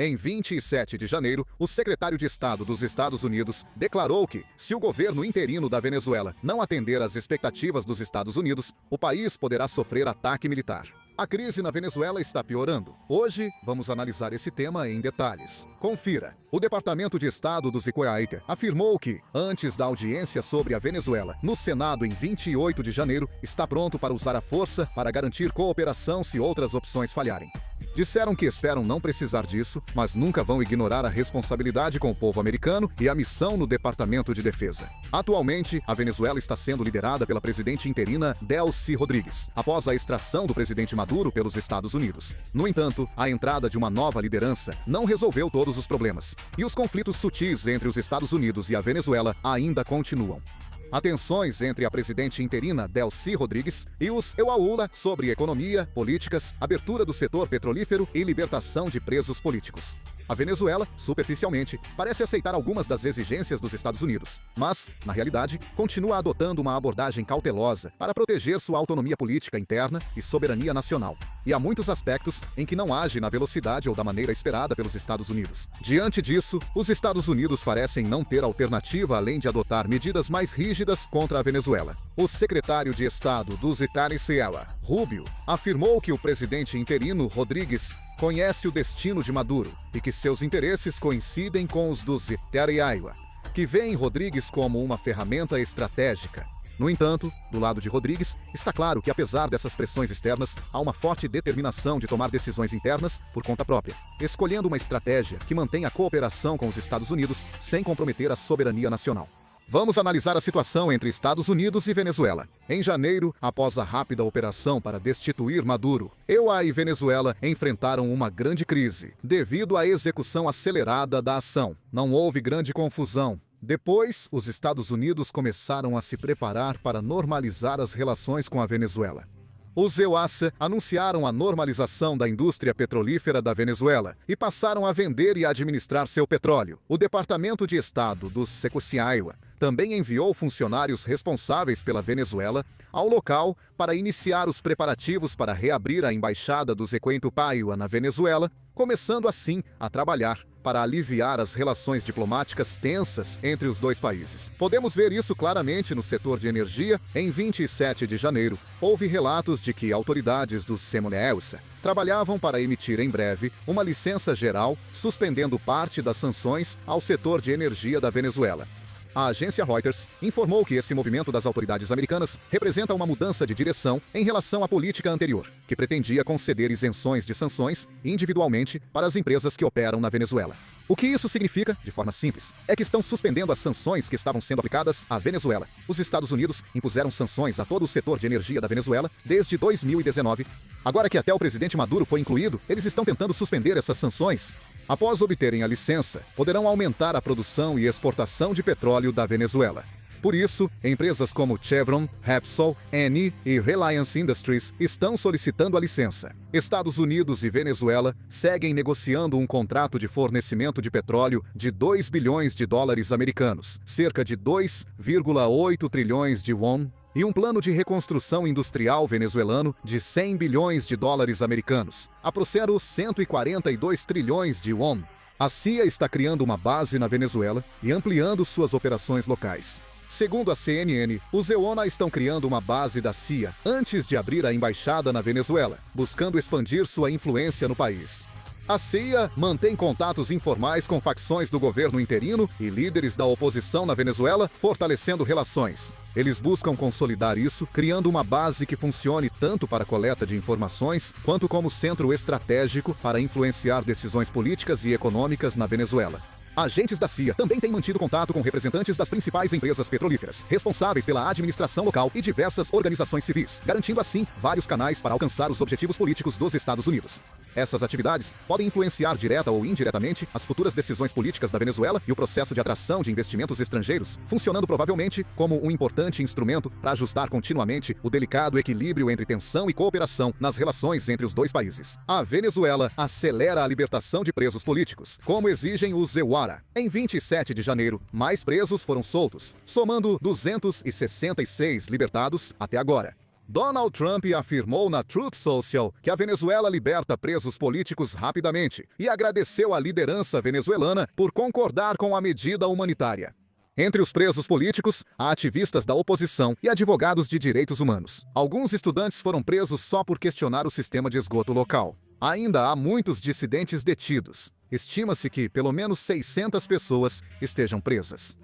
Em 27 de janeiro, o secretário de Estado dos Estados Unidos declarou que, se o governo interino da Venezuela não atender às expectativas dos Estados Unidos, o país poderá sofrer ataque militar. A crise na Venezuela está piorando. Hoje, vamos analisar esse tema em detalhes. Confira. O Departamento de Estado do Zicoaíta afirmou que, antes da audiência sobre a Venezuela no Senado em 28 de janeiro, está pronto para usar a força para garantir cooperação se outras opções falharem. Disseram que esperam não precisar disso, mas nunca vão ignorar a responsabilidade com o povo americano e a missão no Departamento de Defesa. Atualmente, a Venezuela está sendo liderada pela presidente interina Delcy Rodrigues, após a extração do presidente Maduro pelos Estados Unidos. No entanto, a entrada de uma nova liderança não resolveu todos os problemas, e os conflitos sutis entre os Estados Unidos e a Venezuela ainda continuam. Há tensões entre a presidente interina Delcy Rodrigues e os EUAULA sobre economia, políticas, abertura do setor petrolífero e libertação de presos políticos. A Venezuela, superficialmente, parece aceitar algumas das exigências dos Estados Unidos, mas, na realidade, continua adotando uma abordagem cautelosa para proteger sua autonomia política interna e soberania nacional. E há muitos aspectos em que não age na velocidade ou da maneira esperada pelos Estados Unidos. Diante disso, os Estados Unidos parecem não ter alternativa além de adotar medidas mais rígidas contra a Venezuela. O secretário de Estado dos Estados Unidos, Rubio, afirmou que o presidente interino Rodrigues conhece o destino de Maduro e que seus interesses coincidem com os dos Estados Unidos, que veem Rodrigues como uma ferramenta estratégica. No entanto, do lado de Rodrigues, está claro que apesar dessas pressões externas, há uma forte determinação de tomar decisões internas por conta própria, escolhendo uma estratégia que mantenha a cooperação com os Estados Unidos sem comprometer a soberania nacional. Vamos analisar a situação entre Estados Unidos e Venezuela. Em janeiro, após a rápida operação para destituir Maduro, EUA e Venezuela enfrentaram uma grande crise, devido à execução acelerada da ação. Não houve grande confusão. Depois, os Estados Unidos começaram a se preparar para normalizar as relações com a Venezuela. Os EUASA anunciaram a normalização da indústria petrolífera da Venezuela e passaram a vender e administrar seu petróleo. O Departamento de Estado dos Estados Unidos também enviou funcionários responsáveis pela Venezuela ao local para iniciar os preparativos para reabrir a embaixada do Estados Unidos na Venezuela, começando assim a trabalhar para aliviar as relações diplomáticas tensas entre os dois países. Podemos ver isso claramente no setor de energia. Em 27 de janeiro, houve relatos de que autoridades do Estados trabalhavam para emitir em breve uma licença geral, suspendendo parte das sanções ao setor de energia da Venezuela. A agência Reuters informou que esse movimento das autoridades americanas representa uma mudança de direção em relação à política anterior, que pretendia conceder isenções de sanções individualmente para as empresas que operam na Venezuela. O que isso significa, de forma simples, é que estão suspendendo as sanções que estavam sendo aplicadas à Venezuela. Os Estados Unidos impuseram sanções a todo o setor de energia da Venezuela desde 2019. Agora que até o presidente Maduro foi incluído, eles estão tentando suspender essas sanções. Após obterem a licença, poderão aumentar a produção e exportação de petróleo da Venezuela. Por isso, empresas como Chevron, Repsol, Eni e Reliance Industries estão solicitando a licença. Estados Unidos e Venezuela seguem negociando um contrato de fornecimento de petróleo de 2 bilhões de dólares americanos, cerca de 2,8 trilhões de won, e um plano de reconstrução industrial venezuelano de 100 bilhões de dólares americanos, aproximando 142 trilhões de won. A CIA está criando uma base na Venezuela e ampliando suas operações locais. Segundo a CNN, os EUAULA estão criando uma base da CIA antes de abrir a embaixada na Venezuela, buscando expandir sua influência no país. A CIA mantém contatos informais com facções do governo interino e líderes da oposição na Venezuela, fortalecendo relações. Eles buscam consolidar isso, criando uma base que funcione tanto para a coleta de informações, quanto como centro estratégico para influenciar decisões políticas e econômicas na Venezuela. Agentes da CIA também têm mantido contato com representantes das principais empresas petrolíferas, responsáveis pela administração local e diversas organizações civis, garantindo assim vários canais para alcançar os objetivos políticos dos Estados Unidos. Essas atividades podem influenciar direta ou indiretamente as futuras decisões políticas da Venezuela e o processo de atração de investimentos estrangeiros, funcionando provavelmente como um importante instrumento para ajustar continuamente o delicado equilíbrio entre tensão e cooperação nas relações entre os dois países. A Venezuela acelera a libertação de presos políticos, como exigem os EUARA. Em 27 de janeiro, mais presos foram soltos, somando 266 libertados até agora. Donald Trump afirmou na Truth Social que a Venezuela liberta presos políticos rapidamente e agradeceu à liderança venezuelana por concordar com a medida humanitária. Entre os presos políticos, há ativistas da oposição e advogados de direitos humanos. Alguns estudantes foram presos só por questionar o sistema de esgoto local. Ainda há muitos dissidentes detidos. Estima-se que pelo menos 600 pessoas estejam presas.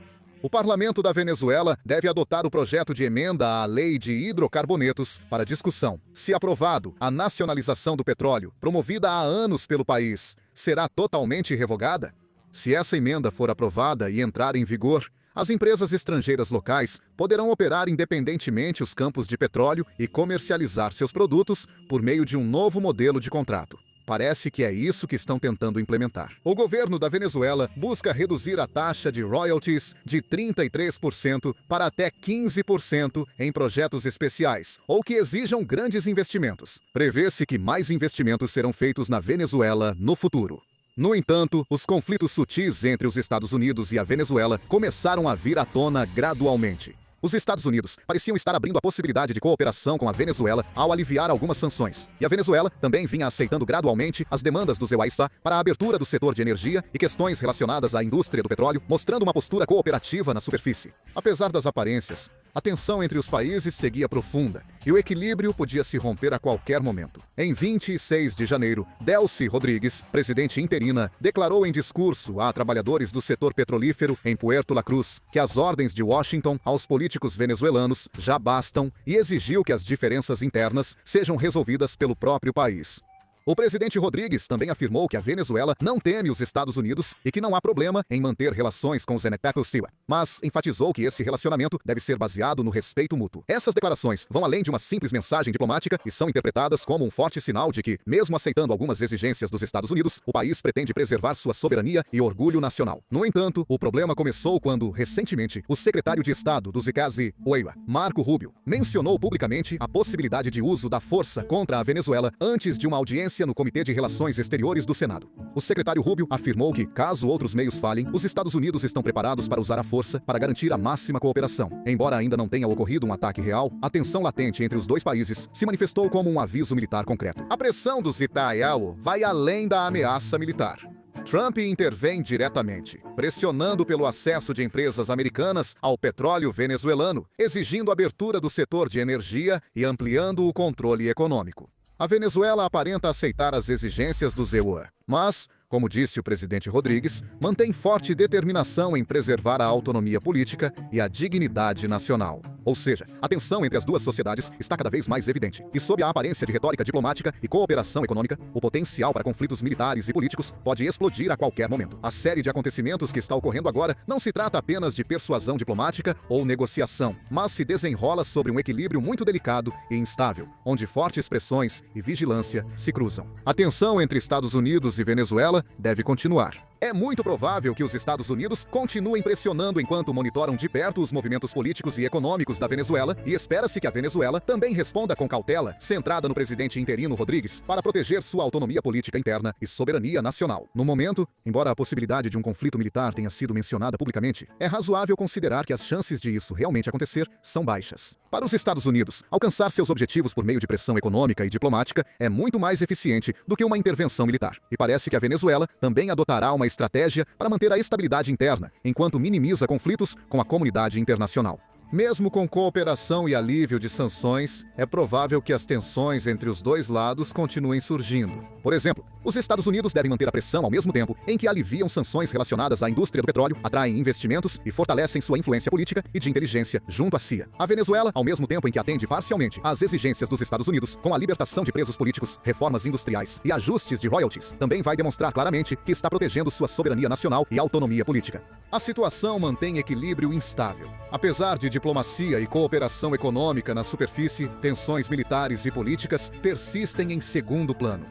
O parlamento da Venezuela deve adotar o projeto de emenda à lei de hidrocarbonetos para discussão. Se aprovado, a nacionalização do petróleo, promovida há anos pelo país, será totalmente revogada? Se essa emenda for aprovada e entrar em vigor, as empresas estrangeiras locais poderão operar independentemente os campos de petróleo e comercializar seus produtos por meio de um novo modelo de contrato. Parece que é isso que estão tentando implementar. O governo da Venezuela busca reduzir a taxa de royalties de 33% para até 15% em projetos especiais, ou que exijam grandes investimentos. Prevê-se que mais investimentos serão feitos na Venezuela no futuro. No entanto, os conflitos sutis entre os Estados Unidos e a Venezuela começaram a vir à tona gradualmente. Os Estados Unidos pareciam estar abrindo a possibilidade de cooperação com a Venezuela ao aliviar algumas sanções. E a Venezuela também vinha aceitando gradualmente as demandas dos EUAISA para a abertura do setor de energia e questões relacionadas à indústria do petróleo, mostrando uma postura cooperativa na superfície. Apesar das aparências, a tensão entre os países seguia profunda e o equilíbrio podia se romper a qualquer momento. Em 26 de janeiro, Delcy Rodrigues, presidente interina, declarou em discurso a trabalhadores do setor petrolífero em Puerto La Cruz que as ordens de Washington aos políticos venezuelanos já bastam e exigiu que as diferenças internas sejam resolvidas pelo próprio país. O presidente Rodrigues também afirmou que a Venezuela não teme os Estados Unidos e que não há problema em manter relações com os Zenepepel-Siwa, mas enfatizou que esse relacionamento deve ser baseado no respeito mútuo. Essas declarações vão além de uma simples mensagem diplomática e são interpretadas como um forte sinal de que, mesmo aceitando algumas exigências dos Estados Unidos, o país pretende preservar sua soberania e orgulho nacional. No entanto, o problema começou quando, recentemente, o secretário de Estado do Zicazi, OEA, Marco Rubio, mencionou publicamente a possibilidade de uso da força contra a Venezuela antes de uma audiência no Comitê de Relações Exteriores do Senado. O secretário Rubio afirmou que, caso outros meios falhem, os Estados Unidos estão preparados para usar a força para garantir a máxima cooperação. Embora ainda não tenha ocorrido um ataque real, a tensão latente entre os dois países se manifestou como um aviso militar concreto. A pressão do Netanyahu vai além da ameaça militar. Trump intervém diretamente, pressionando pelo acesso de empresas americanas ao petróleo venezuelano, exigindo abertura do setor de energia e ampliando o controle econômico. A Venezuela aparenta aceitar as exigências dos EUA, mas, como disse o presidente Rodrigues, mantém forte determinação em preservar a autonomia política e a dignidade nacional. Ou seja, a tensão entre as duas sociedades está cada vez mais evidente. E sob a aparência de retórica diplomática e cooperação econômica, o potencial para conflitos militares e políticos pode explodir a qualquer momento. A série de acontecimentos que está ocorrendo agora não se trata apenas de persuasão diplomática ou negociação, mas se desenrola sobre um equilíbrio muito delicado e instável, onde fortes pressões e vigilância se cruzam. A tensão entre Estados Unidos e Venezuela deve continuar. É muito provável que os Estados Unidos continuem pressionando enquanto monitoram de perto os movimentos políticos e econômicos da Venezuela, e espera-se que a Venezuela também responda com cautela, centrada no presidente interino Rodrigues, para proteger sua autonomia política interna e soberania nacional. No momento, embora a possibilidade de um conflito militar tenha sido mencionada publicamente, é razoável considerar que as chances de isso realmente acontecer são baixas. Para os Estados Unidos, alcançar seus objetivos por meio de pressão econômica e diplomática é muito mais eficiente do que uma intervenção militar. E parece que a Venezuela também adotará uma estratégia para manter a estabilidade interna, enquanto minimiza conflitos com a comunidade internacional. Mesmo com cooperação e alívio de sanções, é provável que as tensões entre os dois lados continuem surgindo. Por exemplo, os Estados Unidos devem manter a pressão ao mesmo tempo em que aliviam sanções relacionadas à indústria do petróleo, atraem investimentos e fortalecem sua influência política e de inteligência junto à CIA. A Venezuela, ao mesmo tempo em que atende parcialmente às exigências dos Estados Unidos, com a libertação de presos políticos, reformas industriais e ajustes de royalties, também vai demonstrar claramente que está protegendo sua soberania nacional e autonomia política. A situação mantém equilíbrio instável. Apesar de diplomacia e cooperação econômica na superfície, tensões militares e políticas persistem em segundo plano.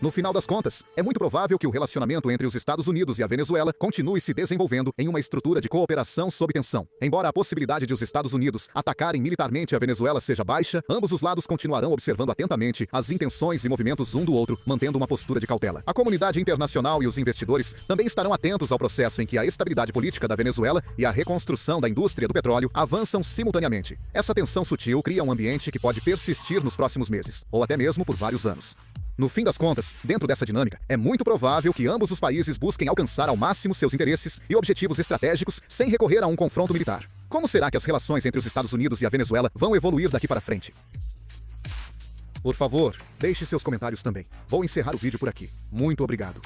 No final das contas, é muito provável que o relacionamento entre os Estados Unidos e a Venezuela continue se desenvolvendo em uma estrutura de cooperação sob tensão. Embora a possibilidade de os Estados Unidos atacarem militarmente a Venezuela seja baixa, ambos os lados continuarão observando atentamente as intenções e movimentos um do outro, mantendo uma postura de cautela. A comunidade internacional e os investidores também estarão atentos ao processo em que a estabilidade política da Venezuela e a reconstrução da indústria do petróleo avançam simultaneamente. Essa tensão sutil cria um ambiente que pode persistir nos próximos meses, ou até mesmo por vários anos. No fim das contas, dentro dessa dinâmica, é muito provável que ambos os países busquem alcançar ao máximo seus interesses e objetivos estratégicos sem recorrer a um confronto militar. Como será que as relações entre os Estados Unidos e a Venezuela vão evoluir daqui para frente? Por favor, deixe seus comentários também. Vou encerrar o vídeo por aqui. Muito obrigado.